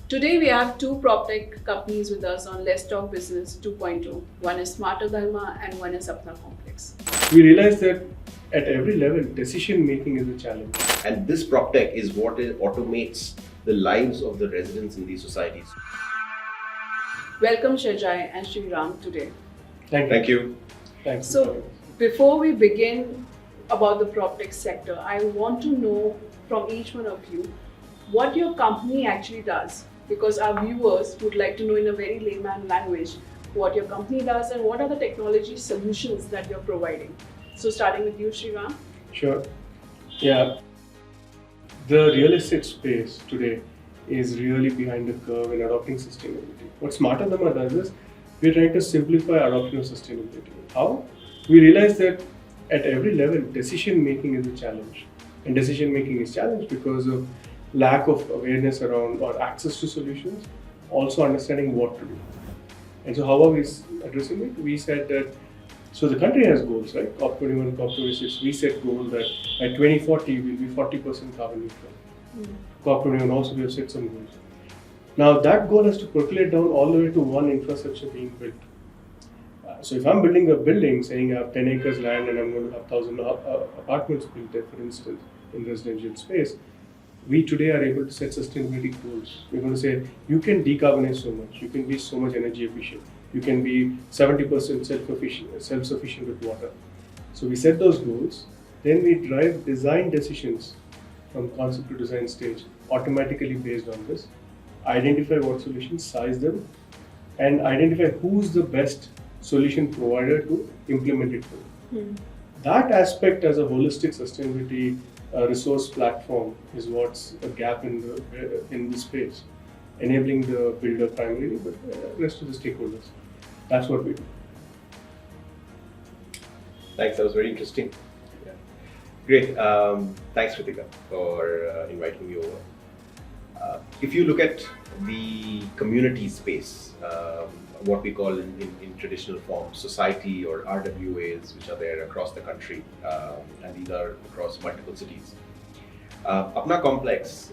Today we have two Proptech companies with us on Let's Talk Business 2.0. One is Smarter Dharma and one is ApnaComplex. We realized that at every level, decision making is a challenge. And this Proptech is what automates the lives of the residents in these societies. Welcome Shajai and Sriram today. Thank you. Thanks. So before we begin about the Proptech sector, I want to know from each one of you what your company actually does, because our viewers would like to know in a very layman language what your company does and what are the technology solutions that you're providing. So starting with you, Sriram. Sure. Yeah. The real estate space today is really behind the curve in adopting sustainability. What Smarter Dharma does is we're trying to simplify adoption of sustainability. How? We realize that at every level, decision making is a challenge. And decision making is challenged because of lack of awareness around or access to solutions, also understanding what to do. And so how are we addressing it? We said that, so the country has goals, right? COP21, COP26, we set goal that by 2040 we'll be 40% carbon neutral. COP21 also we have set some goals. Now that goal has to percolate down all the way to one infrastructure being built. So if I'm building a building saying I have 10 acres land and I'm going to have 1,000 apartments built there, for instance, in residential space, we today are able to set sustainability goals. We're going to say, you can decarbonize so much, you can be so much energy efficient, you can be 70% self-sufficient with water. So we set those goals, then we drive design decisions from concept to design stage automatically based on this, identify what solutions, size them, and identify who's the best solution provider to implement it for. That aspect as a holistic sustainability resource platform is what's a gap in the space, enabling the builder primarily, but rest of the stakeholders. That's what we do. Thanks, that was very interesting. Yeah. Great. Thanks, Kritika, for inviting me over. If you look at the community space, what we call in traditional form society or RWAs, which are there across the country, and these are across multiple cities. ApnaComplex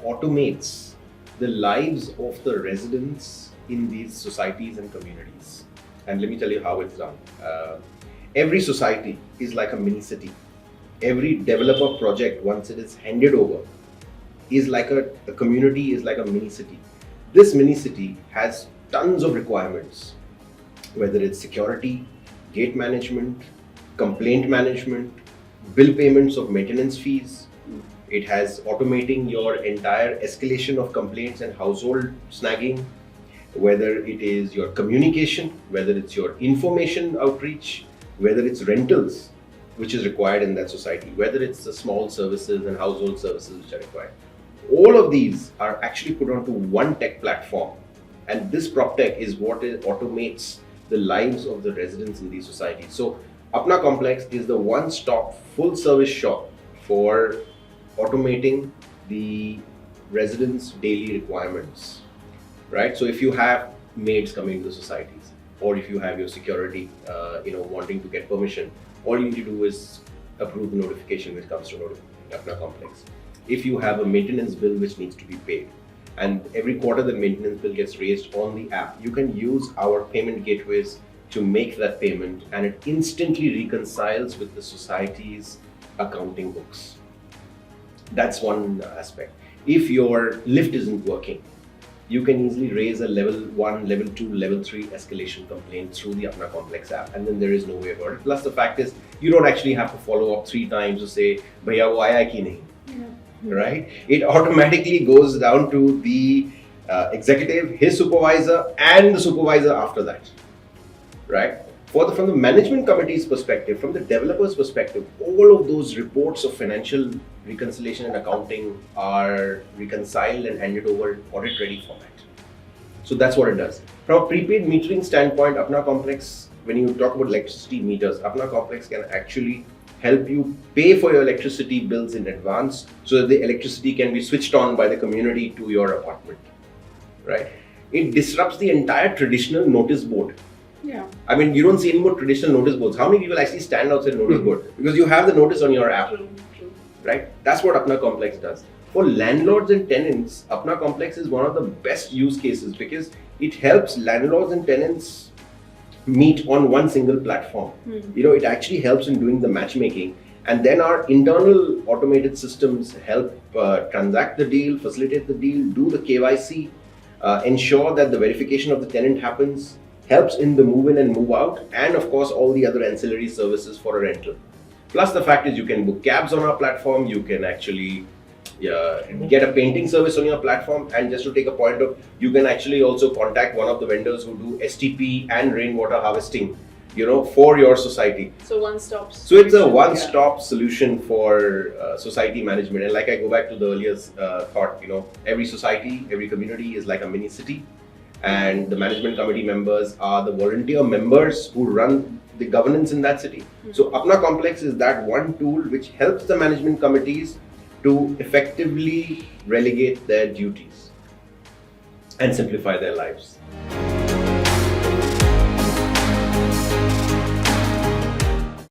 automates the lives of the residents in these societies and communities. And let me tell you how it's done. Every society is like a mini city. Every developer project, once it is handed over, is like a community, is like a mini city. This mini city has tons of requirements, whether it's security, gate management, complaint management, bill payments of maintenance fees. It has automating your entire escalation of complaints and household snagging, whether it is your communication, whether it's your information outreach, whether it's rentals, which is required in that society, whether it's the small services and household services which are required. All of these are actually put onto one tech platform. And this Proptech is what automates the lives of the residents in these societies. So ApnaComplex is the one-stop full-service shop for automating the residents' daily requirements, right? So if you have maids coming to the societies, or if you have your security, wanting to get permission, all you need to do is approve the notification which comes to ApnaComplex. If you have a maintenance bill which needs to be paid, and every quarter the maintenance bill gets raised on the app, you can use our payment gateways to make that payment, and it instantly reconciles with the society's accounting books. That's one aspect. If your lift isn't working, you can easily raise a level 1, level 2, level 3 escalation complaint through the ApnaComplex app, and then there is no way about it. Plus the fact is, you don't actually have to follow up 3 times to say, "Bhaiya, wo aaya ki nahi?" Right? It automatically goes down to the executive, his supervisor, and the supervisor after that. Right? From the management committee's perspective, from the developer's perspective, all of those reports of financial reconciliation and accounting are reconciled and handed over in audit-ready format. So that's what it does. From a prepaid metering standpoint, ApnaComplex, when you talk about electricity meters, ApnaComplex can actually help you pay for your electricity bills in advance so that the electricity can be switched on by the community to your apartment, right? It disrupts the entire traditional notice board. Yeah. I mean, you don't see any more traditional notice boards. How many people actually stand outside notice board? Because you have the notice on your app, True. right? That's what ApnaComplex does. For landlords and tenants, ApnaComplex is one of the best use cases because it helps landlords and tenants meet on one single platform. It actually helps in doing the matchmaking, and then our internal automated systems help transact the deal, facilitate the deal, do the KYC, ensure that the verification of the tenant happens, helps in the move in and move out, and of course all the other ancillary services for a rental. Plus the fact is you can book cabs on our platform, you can actually get a painting service on your platform, and just to take a point of, you can actually also contact one of the vendors who do STP and rainwater harvesting, for your society. So one-stop. So it's a one-stop solution for society management. And like I go back to the earlier thought, every society, every community is like a mini city, and the management committee members are the volunteer members who run the governance in that city. So ApnaComplex is that one tool which helps the management committees to effectively relegate their duties and simplify their lives.